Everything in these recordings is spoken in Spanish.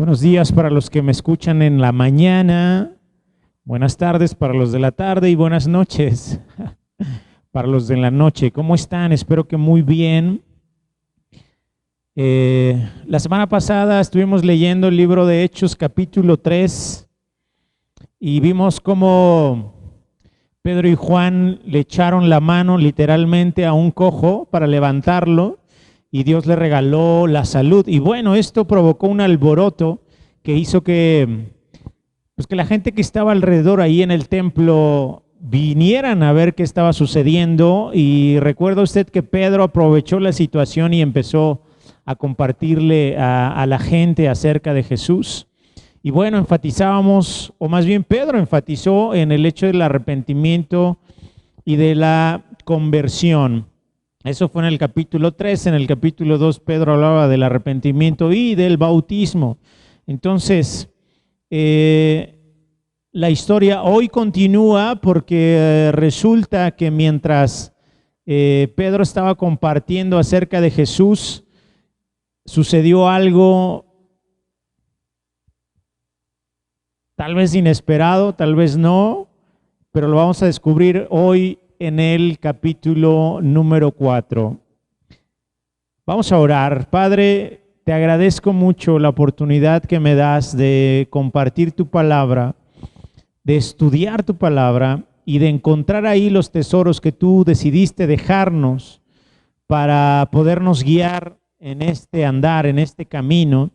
Buenos días para los que me escuchan en la mañana, buenas tardes para los de la tarde y buenas noches para los de la noche. ¿Cómo están? Espero que muy bien. La semana pasada estuvimos leyendo el libro de Hechos capítulo 3 y vimos cómo Pedro y Juan le echaron la mano literalmente a un cojo para levantarlo y Dios le regaló la salud. Y bueno, esto provocó un alboroto que hizo que la gente que estaba alrededor ahí en el templo vinieran a ver qué estaba sucediendo. Y recuerda usted que Pedro aprovechó la situación y empezó a compartirle a la gente acerca de Jesús. Y bueno, enfatizábamos, o más bien Pedro enfatizó en el hecho del arrepentimiento y de la conversión. Eso fue en el capítulo 3, en el capítulo 2 Pedro hablaba del arrepentimiento y del bautismo. Entonces, la historia hoy continúa porque resulta que mientras Pedro estaba compartiendo acerca de Jesús, sucedió algo tal vez inesperado, tal vez no, pero lo vamos a descubrir hoy en el capítulo número 4. Vamos a orar. Padre, te agradezco mucho la oportunidad que me das de compartir tu palabra, de estudiar tu palabra y de encontrar ahí los tesoros que tú decidiste dejarnos para podernos guiar en este andar, en este camino.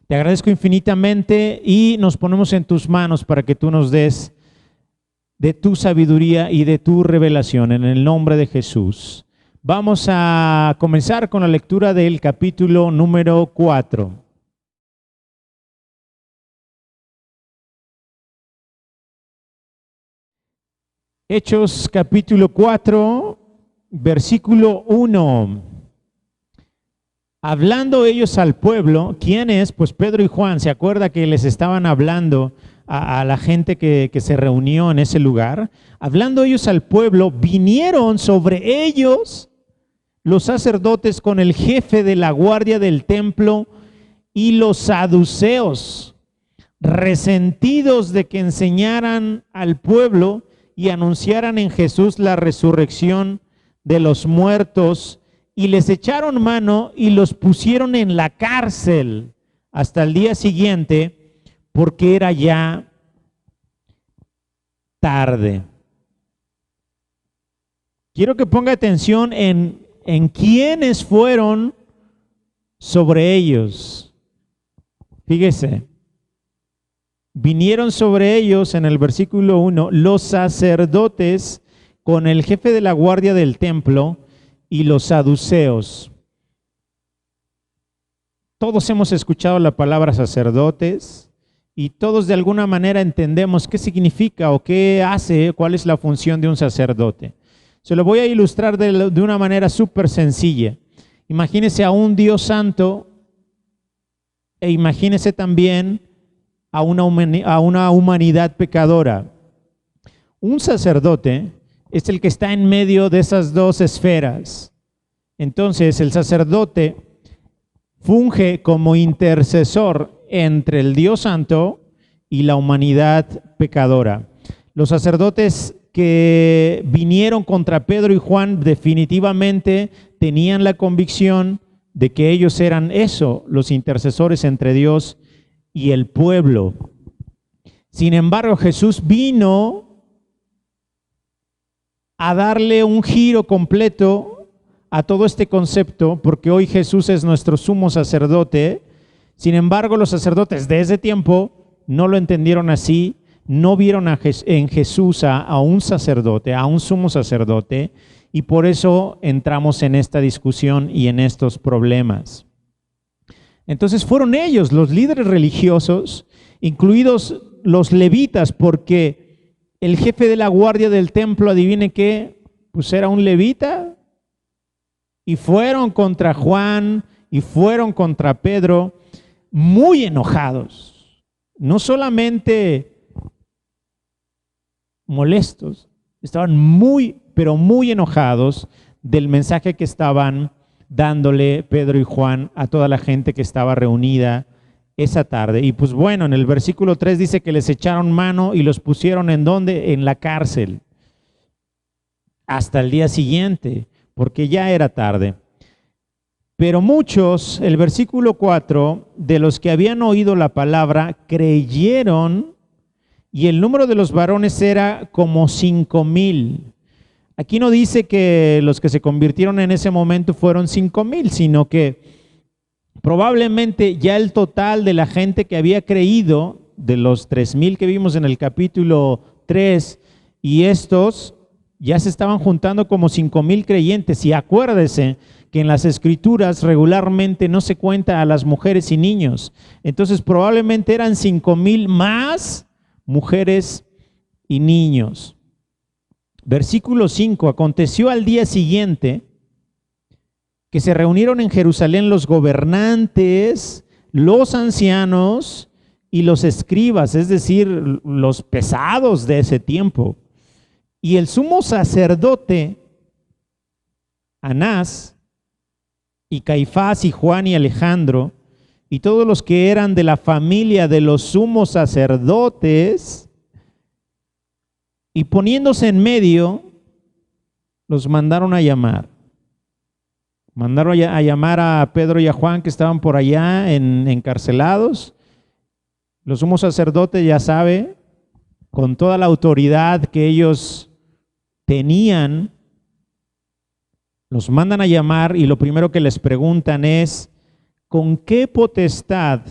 Te agradezco infinitamente y nos ponemos en tus manos para que tú nos des de tu sabiduría y de tu revelación, en el nombre de Jesús. Vamos a comenzar con la lectura del capítulo número 4. Hechos capítulo 4, versículo 1. Hablando ellos al pueblo, ¿quién es? Pues Pedro y Juan. ¿Se acuerda que les estaban hablando a la gente que se reunió en ese lugar? Hablando ellos al pueblo, vinieron sobre ellos los sacerdotes con el jefe de la guardia del templo y los saduceos, resentidos de que enseñaran al pueblo y anunciaran en Jesús la resurrección de los muertos, y les echaron mano y los pusieron en la cárcel hasta el día siguiente, porque era ya tarde. Quiero que ponga atención en quiénes fueron sobre ellos. Fíjese, vinieron sobre ellos en el versículo 1 los sacerdotes con el jefe de la guardia del templo y los saduceos. Todos hemos escuchado la palabra sacerdotes y todos de alguna manera entendemos qué significa o qué hace, cuál es la función de un sacerdote. Se lo voy a ilustrar de una manera súper sencilla. Imagínese a un Dios santo e imagínese también a una humanidad pecadora. Un sacerdote es el que está en medio de esas dos esferas. Entonces, el sacerdote funge como intercesor entre el Dios Santo y la humanidad pecadora. Los sacerdotes que vinieron contra Pedro y Juan definitivamente tenían la convicción de que ellos eran eso, los intercesores entre Dios y el pueblo. Sin embargo, Jesús vino a darle un giro completo a todo este concepto, porque hoy Jesús es nuestro sumo sacerdote. Sin embargo, los sacerdotes de ese tiempo no lo entendieron así, no vieron en Jesús a un sacerdote, a un sumo sacerdote, y por eso entramos en esta discusión y en estos problemas. Entonces fueron ellos, los líderes religiosos, incluidos los levitas, porque el jefe de la guardia del templo, adivine qué, pues era un levita, y fueron contra Juan y fueron contra Pedro muy enojados, no solamente molestos, estaban muy, pero muy enojados del mensaje que estaban dándole Pedro y Juan a toda la gente que estaba reunida esa tarde. Y pues bueno, en el versículo 3 dice que les echaron mano y los pusieron ¿en dónde? En la cárcel. Hasta el día siguiente, porque ya era tarde. Pero muchos, el versículo 4, de los que habían oído la palabra, creyeron, y el número de los varones era como 5,000. Aquí no dice que los que se convirtieron en ese momento fueron 5,000, sino que probablemente ya el total de la gente que había creído, de los 3,000 que vimos en el capítulo 3, y estos ya se estaban juntando como 5,000 creyentes. Y acuérdese que en las escrituras regularmente no se cuenta a las mujeres y niños. Entonces probablemente eran 5,000 más mujeres y niños. Versículo 5, aconteció al día siguiente que se reunieron en Jerusalén los gobernantes, los ancianos y los escribas, es decir, los pesados de ese tiempo. Y el sumo sacerdote, Anás, y Caifás, y Juan, y Alejandro, y todos los que eran de la familia de los sumos sacerdotes, y poniéndose en medio, los mandaron a llamar. Mandaron a llamar a Pedro y a Juan, que estaban por allá encarcelados. Los sumos sacerdotes, ya sabe, con toda la autoridad que ellos tenían, los mandan a llamar y lo primero que les preguntan es: ¿con qué potestad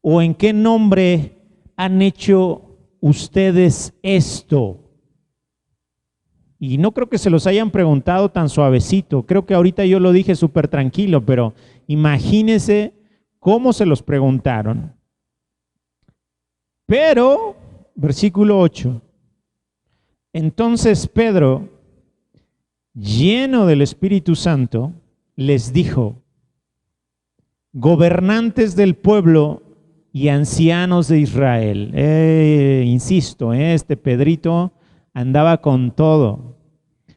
o en qué nombre han hecho ustedes esto? Y no creo que se los hayan preguntado tan suavecito. Creo que ahorita yo lo dije súper tranquilo, pero imagínense cómo se los preguntaron. Pero, versículo 8, entonces Pedro, lleno del Espíritu Santo, les dijo: gobernantes del pueblo y ancianos de Israel. Insisto, este Pedrito andaba con todo.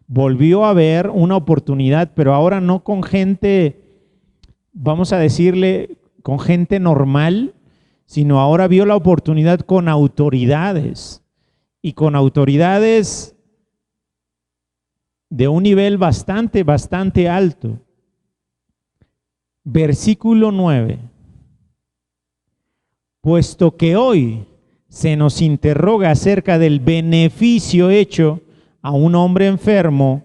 Volvió a haber una oportunidad, pero ahora no con gente, vamos a decirle, con gente normal, sino ahora vio la oportunidad con autoridades, y con autoridades de un nivel bastante alto. Versículo 9. Puesto que hoy se nos interroga acerca del beneficio hecho a un hombre enfermo,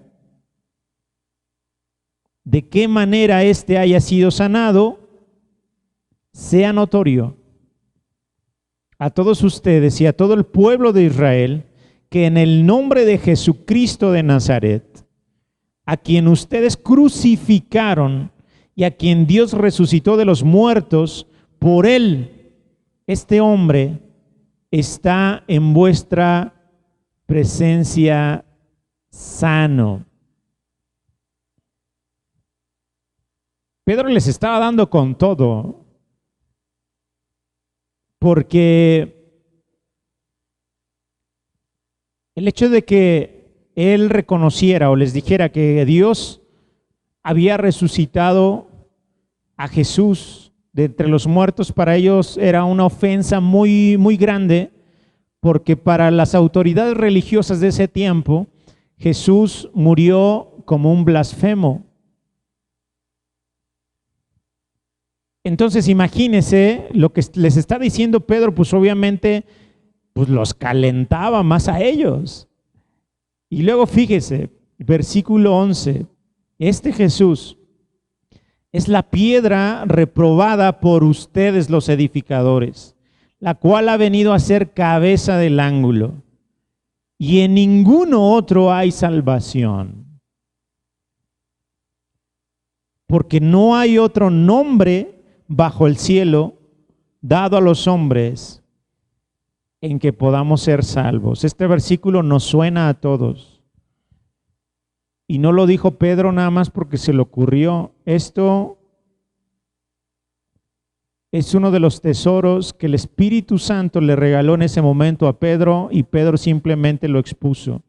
de qué manera éste haya sido sanado, sea notorio a todos ustedes y a todo el pueblo de Israel que en el nombre de Jesucristo de Nazaret, a quien ustedes crucificaron y a quien Dios resucitó de los muertos, por él, este hombre está en vuestra presencia sano. Pedro les estaba dando con todo, porque el hecho de que él reconociera o les dijera que Dios había resucitado a Jesús de entre los muertos, para ellos era una ofensa muy grande, porque para las autoridades religiosas de ese tiempo, Jesús murió como un blasfemo. Entonces imagínense lo que les está diciendo Pedro, pues obviamente pues los calentaba más a ellos. Y luego fíjese, versículo 11, este Jesús es la piedra reprobada por ustedes los edificadores, la cual ha venido a ser cabeza del ángulo, y en ninguno otro hay salvación, porque no hay otro nombre bajo el cielo dado a los hombres en que podamos ser salvos. Este versículo nos suena a todos. Y no lo dijo Pedro nada más porque se le ocurrió. Esto es uno de los tesoros que el Espíritu Santo le regaló en ese momento a Pedro, y Pedro simplemente lo expuso.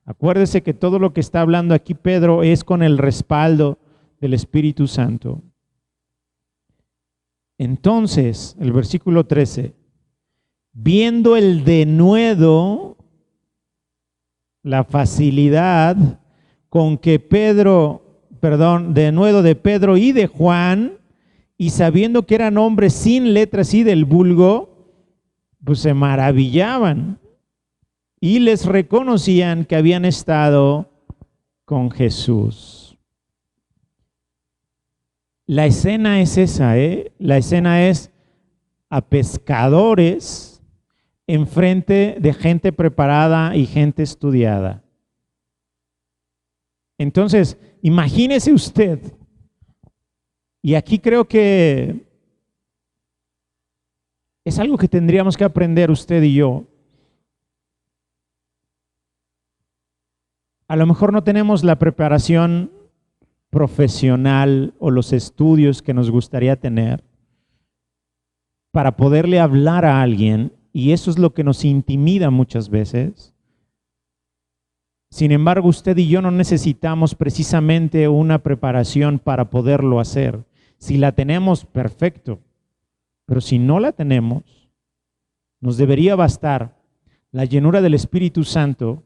Acuérdese que todo lo que está hablando aquí Pedro es con el respaldo del Espíritu Santo. Entonces, el versículo 13, viendo el denuedo, la facilidad con que denuedo de Pedro y de Juan, y sabiendo que eran hombres sin letras y del vulgo, pues se maravillaban y les reconocían que habían estado con Jesús. La escena es esa, La escena es a pescadores enfrente de gente preparada y gente estudiada. Entonces, imagínese usted, y aquí creo que es algo que tendríamos que aprender usted y yo. A lo mejor no tenemos la preparación profesional o los estudios que nos gustaría tener para poderle hablar a alguien, y eso es lo que nos intimida muchas veces. Sin embargo, usted y yo no necesitamos precisamente una preparación para poderlo hacer. Si la tenemos, perfecto. Pero si no la tenemos, nos debería bastar la llenura del Espíritu Santo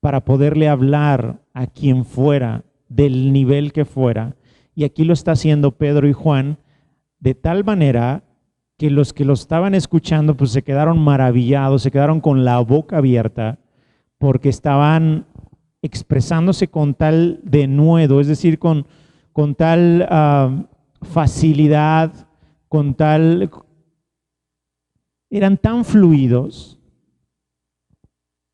para poderle hablar a quien fuera, del nivel que fuera. Y aquí lo está haciendo Pedro y Juan, de tal manera que los que lo estaban escuchando pues se quedaron maravillados, se quedaron con la boca abierta, porque estaban expresándose con tal denuedo, es decir, con tal facilidad, eran tan fluidos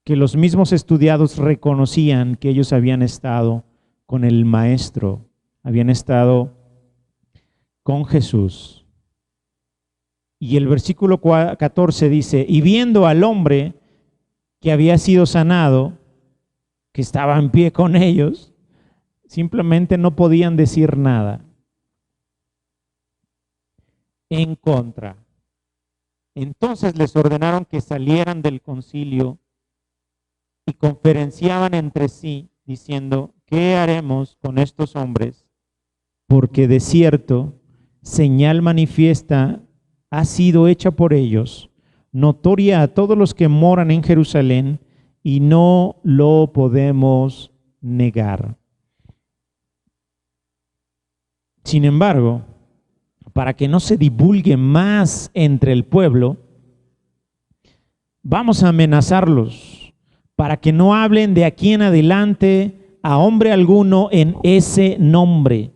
que los mismos estudiados reconocían que ellos habían estado con el Maestro, habían estado con Jesús. Y el versículo 14 dice, y viendo al hombre que había sido sanado, que estaba en pie con ellos, simplemente no podían decir nada en contra. Entonces les ordenaron que salieran del concilio y conferenciaban entre sí, diciendo, ¿qué haremos con estos hombres? Porque de cierto, señal manifiesta ha sido hecha por ellos, notoria a todos los que moran en Jerusalén, y no lo podemos negar. Sin embargo, para que no se divulgue más entre el pueblo, vamos a amenazarlos para que no hablen de aquí en adelante a hombre alguno en ese nombre.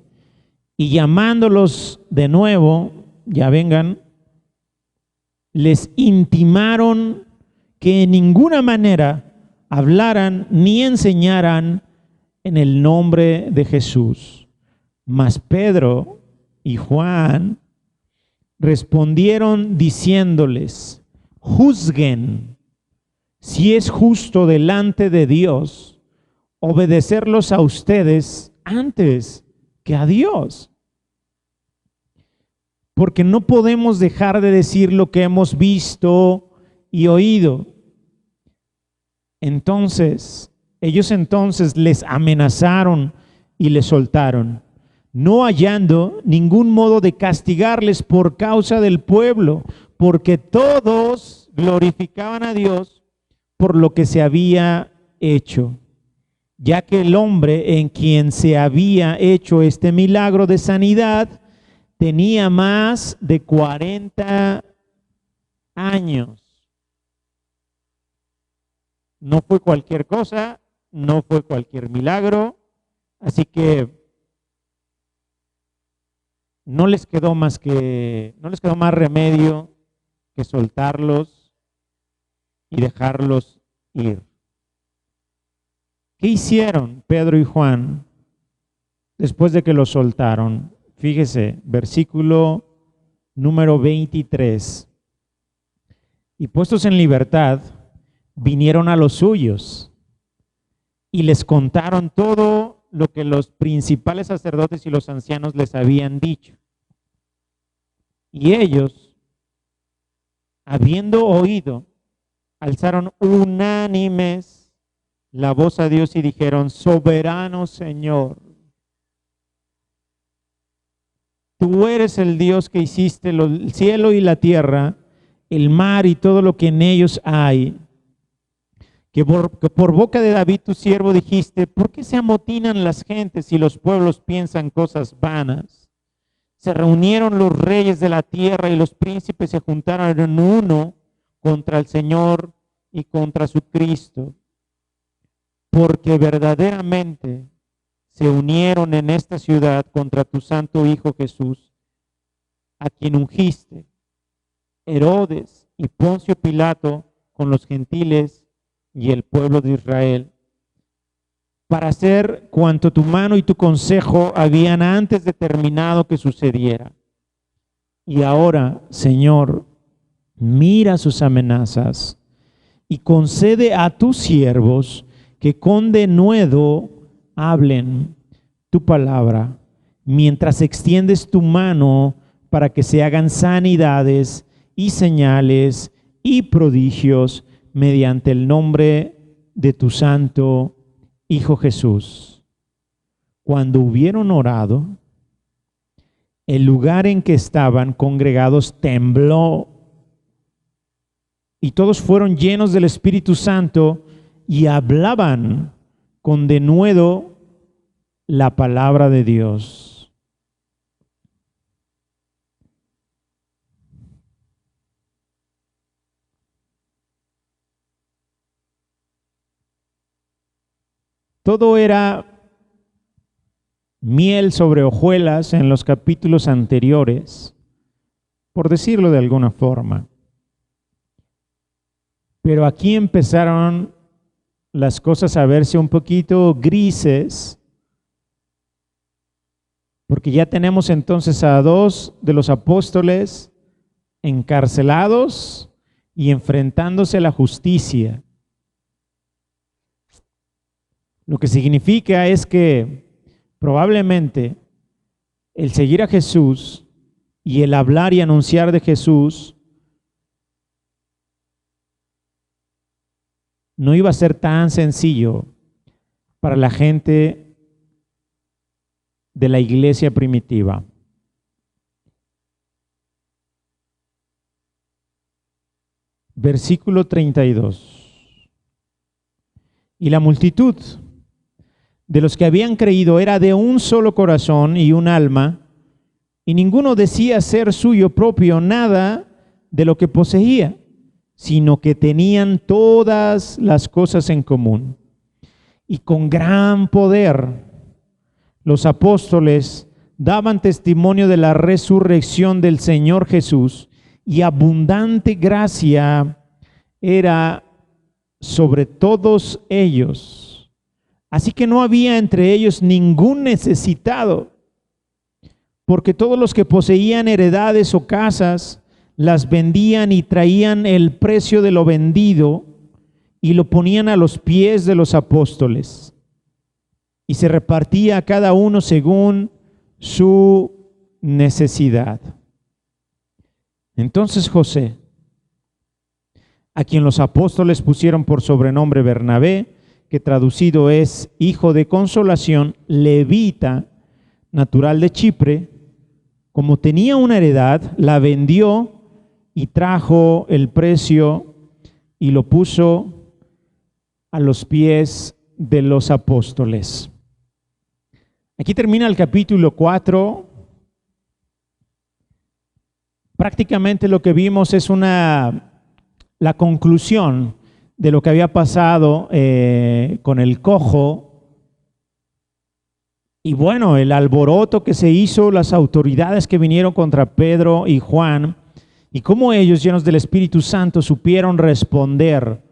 Y llamándolos de nuevo, ya vengan, les intimaron que en ninguna manera hablaran ni enseñaran en el nombre de Jesús. Mas Pedro y Juan respondieron diciéndoles, juzguen si es justo delante de Dios obedecerlos a ustedes antes que a Dios. Porque no podemos dejar de decir lo que hemos visto y oído. Entonces, ellos les amenazaron y les soltaron, no hallando ningún modo de castigarles por causa del pueblo, porque todos glorificaban a Dios por lo que se había hecho, ya que el hombre en quien se había hecho este milagro de sanidad tenía más de 40 años. No fue cualquier cosa, no fue cualquier milagro, así que no les quedó más remedio que soltarlos y dejarlos ir. ¿Qué hicieron Pedro y Juan después de que los soltaron? Fíjese, versículo número 23. Y puestos en libertad, vinieron a los suyos y les contaron todo lo que los principales sacerdotes y los ancianos les habían dicho. Y ellos, habiendo oído, alzaron unánimes la voz a Dios y dijeron, soberano Señor, tú eres el Dios que hiciste el cielo y la tierra, el mar y todo lo que en ellos hay. Que por boca de David tu siervo dijiste, ¿por qué se amotinan las gentes y los pueblos piensan cosas vanas? Se reunieron los reyes de la tierra y los príncipes se juntaron en uno contra el Señor y contra su Cristo, porque verdaderamente se unieron en esta ciudad contra tu santo Hijo Jesús, a quien ungiste, Herodes y Poncio Pilato con los gentiles y el pueblo de Israel, para hacer cuanto tu mano y tu consejo habían antes determinado que sucediera. Y ahora, Señor, mira sus amenazas y concede a tus siervos que con denuedo hablen tu palabra, mientras extiendes tu mano para que se hagan sanidades y señales y prodigios mediante el nombre de tu santo Hijo Jesús. Cuando hubieron orado, el lugar en que estaban congregados tembló y todos fueron llenos del Espíritu Santo y hablaban con denuedo la palabra de Dios. Todo era miel sobre hojuelas en los capítulos anteriores, por decirlo de alguna forma. Pero aquí empezaron las cosas a verse un poquito grises, porque ya tenemos entonces a dos de los apóstoles encarcelados y enfrentándose a la justicia. Lo que significa es que probablemente el seguir a Jesús y el hablar y anunciar de Jesús no iba a ser tan sencillo para la gente de la iglesia primitiva. Versículo 32. Y la multitud de los que habían creído era de un solo corazón y un alma, y ninguno decía ser suyo propio nada de lo que poseía, sino que tenían todas las cosas en común. Y con gran poder los apóstoles daban testimonio de la resurrección del Señor Jesús, y abundante gracia era sobre todos ellos. Así que no había entre ellos ningún necesitado, porque todos los que poseían heredades o casas las vendían y traían el precio de lo vendido y lo ponían a los pies de los apóstoles. Y se repartía a cada uno según su necesidad. Entonces José, a quien los apóstoles pusieron por sobrenombre Bernabé, que traducido es hijo de consolación, levita, natural de Chipre, como tenía una heredad, la vendió y trajo el precio y lo puso a los pies de los apóstoles. Aquí termina el capítulo 4. Prácticamente lo que vimos es la conclusión de lo que había pasado con el cojo. Y bueno, el alboroto que se hizo, las autoridades que vinieron contra Pedro y Juan, y cómo ellos, llenos del Espíritu Santo, supieron responder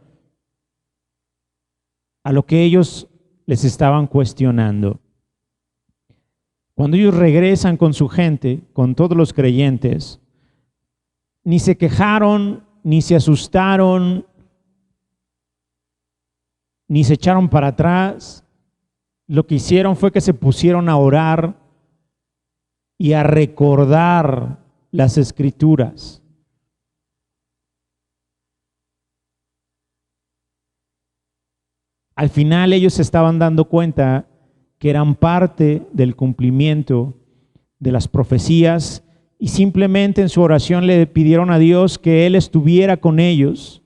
a lo que ellos les estaban cuestionando. Cuando ellos regresan con su gente, con todos los creyentes, ni se quejaron, ni se asustaron, ni se echaron para atrás. Lo que hicieron fue que se pusieron a orar y a recordar las Escrituras. Al final ellos se estaban dando cuenta que eran parte del cumplimiento de las profecías, y simplemente en su oración le pidieron a Dios que Él estuviera con ellos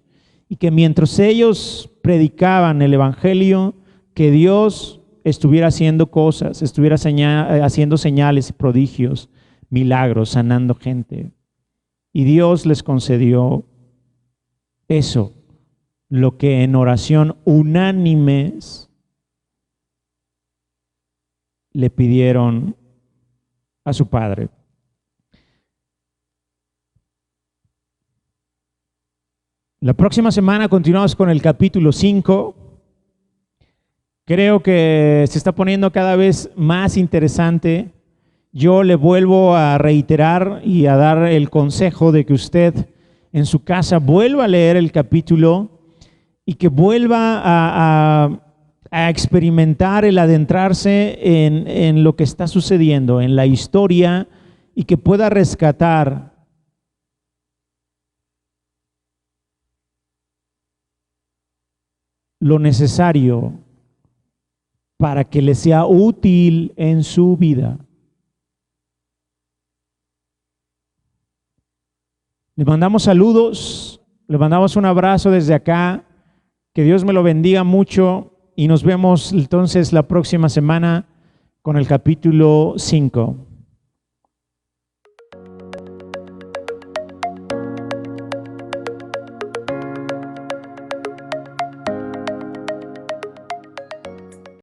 y que mientras ellos predicaban el Evangelio, que Dios estuviera haciendo cosas, estuviera haciendo señales, prodigios, milagros, sanando gente. Y Dios les concedió eso, lo que en oración unánimes le pidieron a su Padre. La próxima semana continuamos con el capítulo 5. Creo que se está poniendo cada vez más interesante. Yo le vuelvo a reiterar y a dar el consejo de que usted en su casa vuelva a leer el capítulo y que vuelva a experimentar el adentrarse en lo que está sucediendo, en la historia, y que pueda rescatar lo necesario para que le sea útil en su vida. Le mandamos saludos, le mandamos un abrazo desde acá, que Dios me lo bendiga mucho y nos vemos entonces la próxima semana con el capítulo 5.